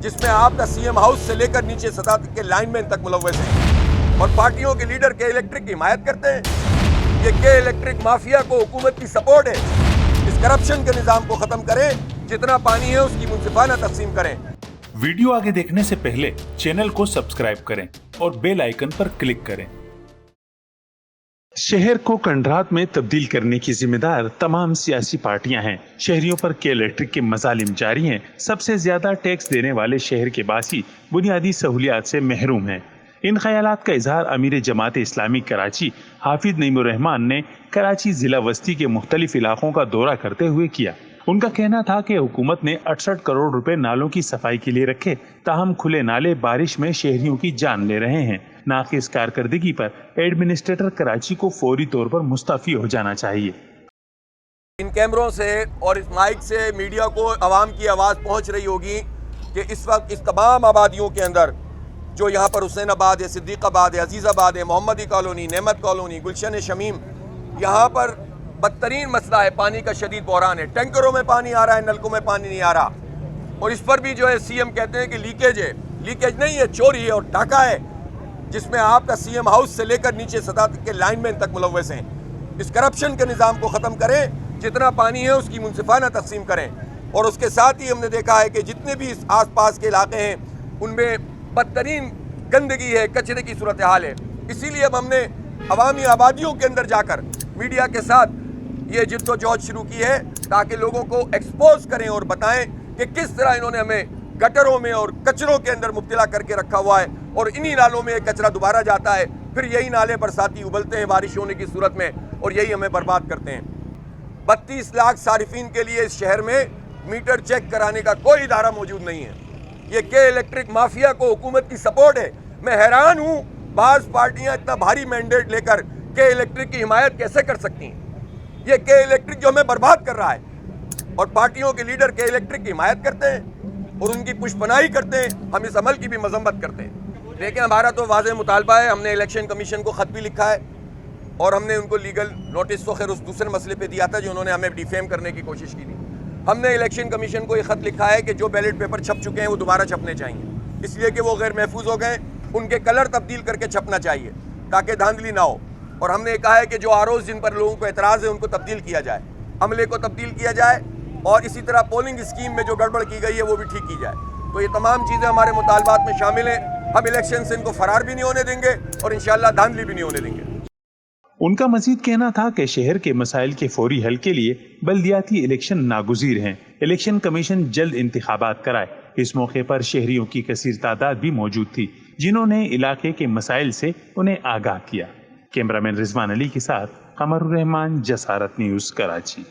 जिसमें आपका CM house से लेकर नीचे सतह तक के लाइनमैन तक मुलव्वस हैं और पार्टियों के लीडर के इलेक्ट्रिक की हिमायत करते हैं। ये के इलेक्ट्रिक माफिया को हुकूमत की सपोर्ट है। इस करप्शन के निजाम को खत्म करें, जितना पानी है उसकी मुनसिफाना तकसीम करें। वीडियो आगे देखने से पहले चैनल को सब्सक्राइब करें और बेल आइकन पर क्लिक करें। शहर को कंडरात में तब्दील करने की जिम्मेदार तमाम सियासी पार्टियां हैं। शहरियों पर के इलेक्ट्रिक के मजालिम जारी हैं। सबसे ज्यादा टैक्स देने वाले शहर के बासी बुनियादी सहूलियात से महरूम हैं। इन ख्यालात का इजहार अमीर जमात इस्लामी कराची हाफिज नईमुर रहमान ने कराची जिला वस्ती के मुख्तलिफ इलाकों का दौरा करते हुए किया। उनका कहना था कि हुकूमत ने 68 करोड़ रुपए नालों की सफाई के लिए रखे, ताहम खुले नाले बारिश में शहरियों की जान ले रहे हैं। नाकिस कारकर्दगी पर एडमिनिस्ट्रेटर कराची को फौरी तौर पर मुस्तफी हो जाना चाहिए। इन कैमरों से और इस माइक से मीडिया को आवाम की आवाज़ पहुंच रही होगी कि इस वक्त इस तमाम आबादियों के अंदर जो यहाँ पर हुसैनाबाद है, सिद्दीकाबाद है, अजीज़ाबाद है, मोहम्मदी कॉलोनी, नेमत कॉलोनी, गुलशन शमीम, यहाँ पर बदतरीन मसला है, पानी का शदीद बहरान है। टैंकरों में पानी आ रहा है, नलकों में पानी नहीं आ रहा। और इस पर भी जो है सीएम कहते हैं कि लीकेज है। लीकेज नहीं है, चोरी है और डाका है, जिसमें आपका सीएम हाउस से लेकर नीचे सतह तक के लाइनमैन तक मुलव्वस हैं। इस करप्शन के निज़ाम को ख़त्म करें, जितना पानी है उसकी मुनसिफाना तकसीम करें। और उसके साथ ही हमने देखा है कि जितने भी इस आस पास के इलाके हैं उनमें बदतरीन गंदगी है, कचरे की सूरत हाल है। इसीलिए अब हमने अवामी आबादियों के अंदर जाकर मीडिया के साथ ये जिद्दोजहद शुरू की है ताकि लोगों को एक्सपोज करें और बताएं कि किस तरह इन्होंने हमें गटरों में और कचरों के अंदर मुब्तला करके रखा हुआ है और इन्हीं नालों में कचरा दोबारा जाता है, फिर यही नाले बरसाती उबलते हैं बारिश होने की सूरत में और यही हमें बर्बाद करते हैं। 32 लाख सारिफिन के लिए इस शहर में मीटर चेक कराने का कोई इदारा मौजूद नहीं है। ये के इलेक्ट्रिक माफिया को हुकूमत की सपोर्ट है। मैं हैरान हूँ, बाज़ पार्टियाँ इतना भारी मैंडेट लेकर के इलेक्ट्रिक की हिमायत कैसे कर सकती हैं। ये के इलेक्ट्रिक जो हमें बर्बाद कर रहा है और पार्टियों के लीडर के इलेक्ट्रिक की हिमायत करते हैं और उनकी पुष्पनाई करते हैं। हम इस अमल की भी मजम्मत करते हैं। लेकिन हमारा तो वाज़ेह मुतालबा है। हमने इलेक्शन कमीशन को ख़त भी लिखा है और हमने उनको लीगल नोटिस तो खैर उस दूसरे मसले पे दिया था जो उन्होंने हमें डिफेम करने की कोशिश की थी। हमने इलेक्शन कमीशन को ये ख़त लिखा है कि जो बैलेट पेपर छप चुके हैं वो दोबारा छपने चाहिए, इसलिए कि वो गैर महफूज हो गए। उनके कलर तब्दील करके छपना चाहिए ताकि धांधली ना हो। और हमने कहा है कि जो आरोज़ जिन पर लोगों को एतराज़ है उनको तब्दील किया जाए, अमले को तब्दील किया जाए और इसी तरह पोलिंग स्कीम में जो गड़बड़ की गई है वो भी ठीक की जाए। तो ये तमाम चीज़ें हमारे मुतालबात में शामिल हैं। हम इलेक्शन से इनको फरार भी नहीं होने देंगे और इंशाअल्लाह धांधली भी नहीं होने देंगे। उनका मजीद कहना था कि शहर के मसाइल के फौरी हल के लिए बल्दियाती इलेक्शन नागुज़ीर हैं। इलेक्शन कमीशन जल्द इंतखाबात कराए। इस मौके पर शहरियों की कसीर तादाद भी मौजूद थी जिन्होंने इलाके के मसाइल से उन्हें आगाह किया। कैमरामैन रिजवान अली के साथ कमरुर रहमान, जसारत न्यूज़, कराची।